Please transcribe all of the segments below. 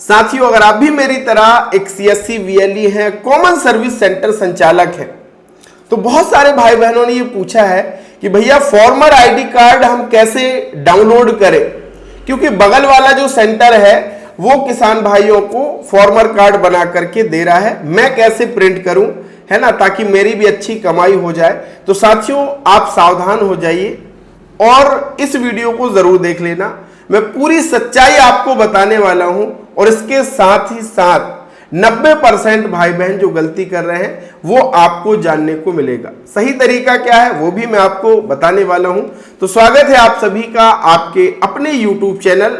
साथियों, अगर आप भी मेरी तरह एक सीएससी वीएलई हैं, कॉमन सर्विस सेंटर संचालक हैं, तो बहुत सारे भाई बहनों ने ये पूछा है कि भैया फॉर्मर आईडी कार्ड हम कैसे डाउनलोड करें, क्योंकि बगल वाला जो सेंटर है वो किसान भाइयों को फॉर्मर कार्ड बना करके दे रहा है, मैं कैसे प्रिंट करूं, है ना, ताकि मेरी भी अच्छी कमाई हो जाए। तो साथियों, आप सावधान हो जाइए और इस वीडियो को जरूर देख लेना। मैं पूरी सच्चाई आपको बताने वाला हूं और इसके साथ ही साथ 90% भाई बहन जो गलती कर रहे हैं वो आपको जानने को मिलेगा। सही तरीका क्या है वो भी मैं आपको बताने वाला हूं। तो स्वागत है आप सभी का आपके अपने YouTube चैनल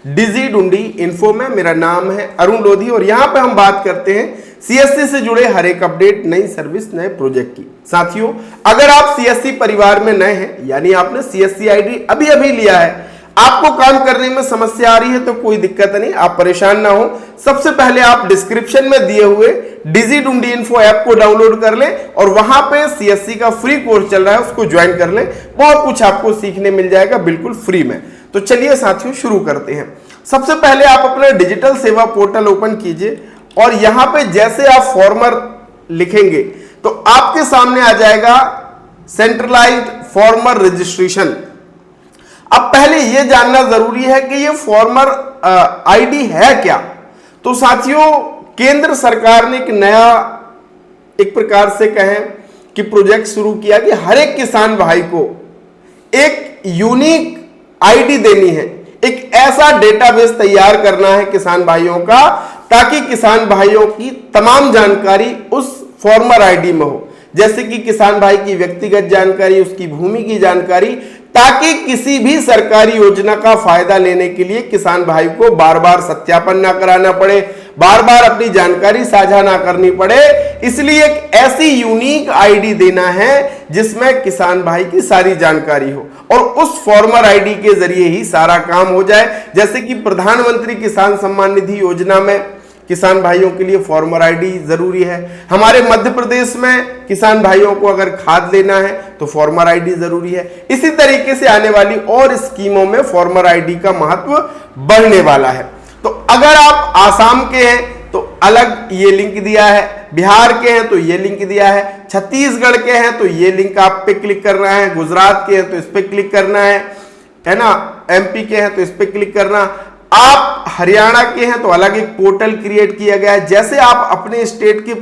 डिजी डुंडी इन्फो में। मेरा नाम है अरुण लोधी और यहां पे हम बात करते हैं सीएससी से जुड़े हर एक अपडेट, नई सर्विस, नए प्रोजेक्ट की। साथियों, अगर आप सीएससी परिवार में नए हैं, यानी आपने सीएससी आईडी अभी अभी लिया है, आपको काम करने में समस्या आ रही है, तो कोई दिक्कत नहीं, आप परेशान ना हो। सबसे पहले आप डिस्क्रिप्शन में दिए हुए डिजी डुंडी इन्फो ऐप को डाउनलोड कर लें और वहां पे सीएससी का फ्री कोर्स चल रहा है, उसको ज्वाइन कर लें। बहुत कुछ आपको सीखने मिल जाएगा बिल्कुल फ्री में। तो चलिए साथियों, शुरू करते हैं। सबसे पहले आप अपना डिजिटल सेवा पोर्टल ओपन कीजिए और यहां पे जैसे आप फॉर्मर लिखेंगे तो आपके सामने आ जाएगा सेंट्रलाइज्ड फॉर्मर रजिस्ट्रेशन। अब पहले यह जानना जरूरी है कि यह फॉर्मर आईडी है क्या। तो साथियों, केंद्र सरकार ने एक नया, एक प्रकार से कहें कि प्रोजेक्ट शुरू किया कि हर एक किसान भाई को एक यूनिक आईडी देनी है, एक ऐसा डेटाबेस तैयार करना है किसान भाइयों का, ताकि किसान भाइयों की तमाम जानकारी उस फॉर्मर आईडी में हो। जैसे कि किसान भाई की व्यक्तिगत जानकारी, उसकी भूमि की जानकारी, ताकि किसी भी सरकारी योजना का फायदा लेने के लिए किसान भाई को बार बार सत्यापन ना कराना पड़े, बार बार अपनी जानकारी साझा ना करनी पड़े। इसलिए एक ऐसी यूनिक आईडी देना है जिसमें किसान भाई की सारी जानकारी हो और उस फॉर्मर आईडी के जरिए ही सारा काम हो जाए। जैसे कि प्रधानमंत्री किसान सम्मान निधि योजना में किसान भाइयों के लिए फॉर्मर आईडी जरूरी है। हमारे मध्य प्रदेश में किसान भाइयों को अगर खाद लेना है तो फॉर्मर आईडी जरूरी है। इसी तरीके से आने वाली और स्कीमों में फॉर्मर आईडी का महत्व बढ़ने वाला है। तो अगर आप आसाम के हैं तो अलग ये लिंक दिया है, बिहार के हैं तो ये लिंक दिया है, छत्तीसगढ़ के हैं तो ये लिंक आप पे क्लिक करना है, गुजरात के हैं तो इस पे क्लिक करना है ना, एमपी के हैं तो इस पे क्लिक करना, आप हरियाणा के हैं तो अलग एक पोर्टल क्रिएट किया गया है। जैसे आप अपने स्टेट के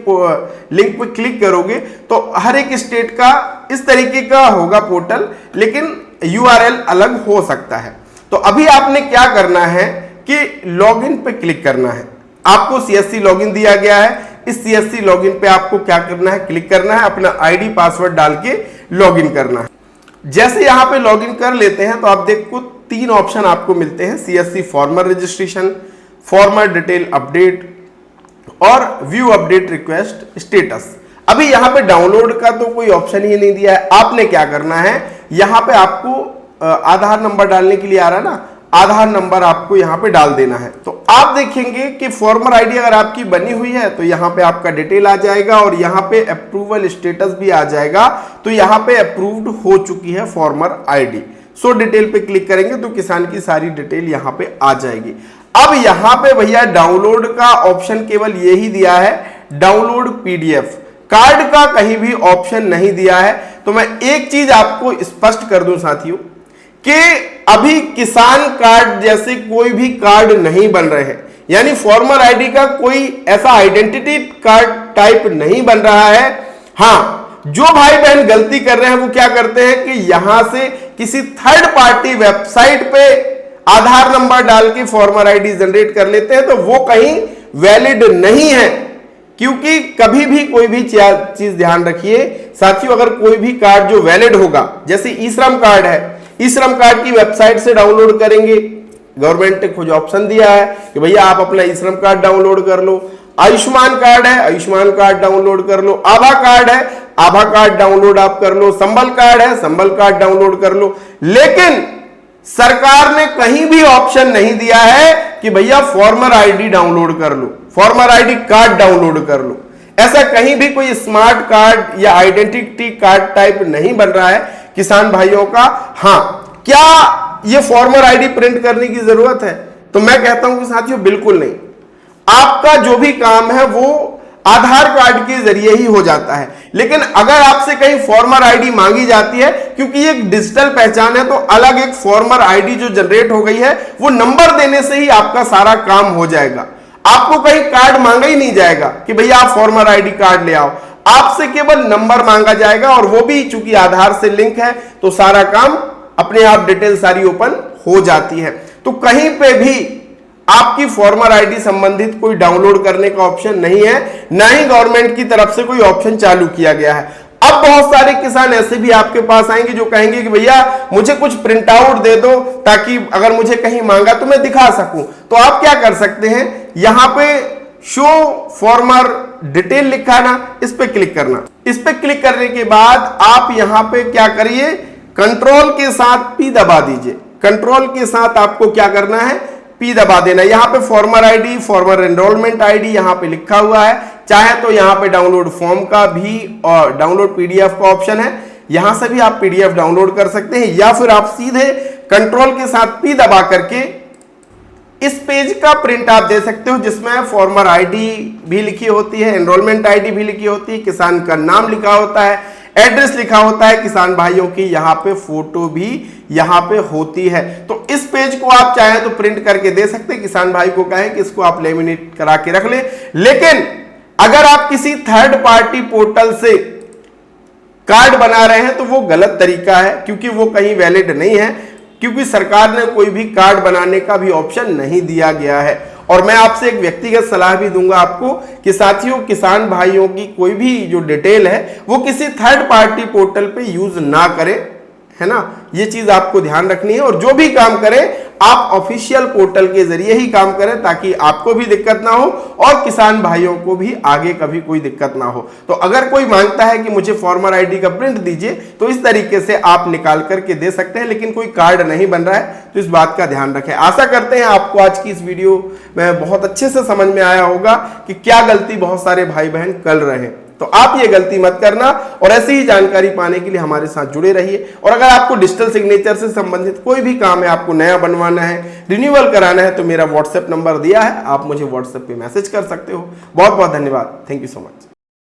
लिंक पे क्लिक करोगे तो हर एक स्टेट का इस तरीके का होगा पोर्टल, लेकिन यूआरएल अलग हो सकता है। तो अभी आपने क्या करना है कि लॉगिन पे क्लिक करना है। आपको सीएससी लॉगिन दिया गया है, इस सीएससी लॉगिन पे आपको क्या करना है, क्लिक करना है, अपना आईडी पासवर्ड डाल के लॉगिन करना है। जैसे यहां पे लॉगिन कर लेते हैं तो आप देखो 3 ऑप्शन आपको मिलते हैं, CSC farmer registration, farmer detail update और व्यू अपडेट रिक्वेस्ट स्टेटस। अभी यहां पे डाउनलोड का तो कोई ऑप्शन ही नहीं दिया है। आपने क्या करना है, यहां पे आपको आधार नंबर डालने के लिए आ रहा है ना, आधार नंबर आपको यहां पे डाल देना है। तो आप देखेंगे कि फॉर्मर आईडी अगर आपकी बनी हुई है तो यहां पे आपका डिटेल आ जाएगा और यहां पे अप्रूवल स्टेटस भी आ जाएगा। तो यहां पे अप्रूव्ड हो चुकी है फॉर्मर आईडी। सो डिटेल पे क्लिक करेंगे तो किसान की सारी डिटेल यहां पे आ जाएगी। अब यहां पे भैया डाउनलोड का ऑप्शन केवल यही दिया है, डाउनलोड पीडीएफ। कार्ड का कहीं भी ऑप्शन नहीं दिया है। तो मैं एक चीज आपको स्पष्ट कर दूं साथियों कि अभी किसान कार्ड जैसे कोई भी कार्ड नहीं बन रहे हैं, यानी फॉर्मर आईडी का कोई ऐसा आइडेंटिटी कार्ड टाइप नहीं बन रहा है। हां, जो भाई बहन गलती कर रहे हैं वो क्या करते हैं कि यहां से किसी थर्ड पार्टी वेबसाइट पे आधार नंबर डाल के फॉर्मर आईडी जनरेट कर लेते हैं, तो वो कहीं वैलिड नहीं है। क्योंकि कभी भी कोई भी चीज ध्यान रखिए साथियों, अगर कोई भी कार्ड जो वैलिड होगा, जैसे ई श्रम कार्ड है, ई श्रम कार्ड की वेबसाइट से डाउनलोड करेंगे, गवर्नमेंट ने कुछ ऑप्शन दिया है कि भैया आप अपना ई श्रम कार्ड डाउनलोड कर लो। आयुष्मान कार्ड है, आयुष्मान कार्ड डाउनलोड कर लो। आभा कार्ड है, आभा कार्ड डाउनलोड आप कर लो। संबल कार्ड है, संबल कार्ड डाउनलोड कर लो। लेकिन सरकार ने कहीं भी ऑप्शन नहीं दिया है कि भैया फॉर्मर आईडी डाउनलोड कर लो, फॉर्मर आईडी कार्ड डाउनलोड कर लो। ऐसा कहीं भी कोई स्मार्ट कार्ड या आइडेंटिटी कार्ड टाइप नहीं बन रहा है किसान भाइयों का। हां, क्या ये फॉर्मर आईडी प्रिंट करने की जरूरत है? तो मैं कहता हूं कि साथियों बिल्कुल नहीं। आपका जो भी काम है वो आधार कार्ड के जरिए ही हो जाता है। लेकिन अगर आपसे कहीं फॉर्मर आईडी मांगी जाती है, क्योंकि ये एक डिजिटल पहचान है, तो अलग एक फॉर्मर आईडी जो जनरेट हो गई है, वो नंबर देने से ही आपका सारा काम हो जाएगा। आपको कहीं कार्ड मांगा ही नहीं जाएगा कि भैया आप फॉर्मर आईडी कार्ड ले आओ, आपसे केवल नंबर मांगा जाएगा, और वो भी चूंकि आधार से लिंक है तो सारा काम अपने आप डिटेल सारी ओपन हो जाती है। तो कहीं पे भी आपकी फॉर्मर आईडी संबंधित कोई डाउनलोड करने का ऑप्शन नहीं है, ना ही गवर्नमेंट की तरफ से कोई ऑप्शन चालू किया गया है। अब बहुत सारे किसान ऐसे भी आपके पास आएंगे जो कहेंगे कि भैया मुझे कुछ प्रिंट आउट दे दो ताकि अगर मुझे कहीं मांगा तो मैं दिखा सकूं। तो आप क्या कर सकते हैं, यहां पे शो फॉर्मर डिटेल लिखा है ना, इस पे क्लिक करना। इस पे क्लिक करने के बाद आप यहां पे क्या करिए, कंट्रोल के साथ पी दबा दीजिए। कंट्रोल के साथ आपको क्या करना है, पी दबा देना। यहां पे farmer ID, farmer enrolment ID यहां पे लिखा हुआ है। चाहे तो यहां पे डाउनलोड फॉर्म का भी और डाउनलोड पीडीएफ का ऑप्शन है, यहां से भी आप पीडीएफ डाउनलोड कर सकते हैं, या फिर आप सीधे कंट्रोल के साथ पी दबा करके इस पेज का प्रिंट आप दे सकते हो, जिसमें फॉर्मर आईडी भी लिखी होती है, एनरोलमेंट आईडी भी लिखी होती है, किसान का नाम लिखा होता है, एड्रेस लिखा होता है, किसान भाइयों की यहाँ पे फोटो भी यहाँ पे होती है। तो इस पेज को आप चाहें तो प्रिंट करके दे सकते हैं, किसान भाई को कहें कि इसको आप लेमिनेट करा के रख ले। लेकिन अगर आप किसी थर्ड पार्टी पोर्टल से कार्ड बना रहे हैं तो वो गलत तरीका है, क्योंकि वो कहीं वैलिड नहीं है, क्योंकि सरकार ने कोई भी कार्ड बनाने का भी ऑप्शन नहीं दिया गया है। और मैं आपसे एक व्यक्तिगत सलाह भी दूंगा आपको कि साथियों, किसान भाइयों की कोई भी जो डिटेल है वो किसी थर्ड पार्टी पोर्टल पे यूज ना करें, है ना, ये चीज आपको ध्यान रखनी है। और जो भी काम करें आप ऑफिशियल पोर्टल के जरिए ही काम करें, ताकि आपको भी दिक्कत ना हो और किसान भाइयों को भी आगे कभी कोई दिक्कत ना हो। तो अगर कोई मांगता है कि मुझे फॉर्मर आईडी का प्रिंट दीजिए, तो इस तरीके से आप निकाल करके दे सकते हैं, लेकिन कोई कार्ड नहीं बन रहा है, तो इस बात का ध्यान रखें। आशा करते हैं आपको आज की इस वीडियो में बहुत अच्छे से समझ में आया होगा कि क्या गलती बहुत सारे भाई बहन कर रहे हैं। तो आप ये गलती मत करना, और ऐसी ही जानकारी पाने के लिए हमारे साथ जुड़े रहिए। और अगर आपको डिजिटल सिग्नेचर से संबंधित कोई भी काम है, आपको नया बनवाना है, रिन्यूअल कराना है, तो मेरा व्हाट्सएप नंबर दिया है, आप मुझे व्हाट्सएप पे मैसेज कर सकते हो। बहुत बहुत धन्यवाद। Thank you so much.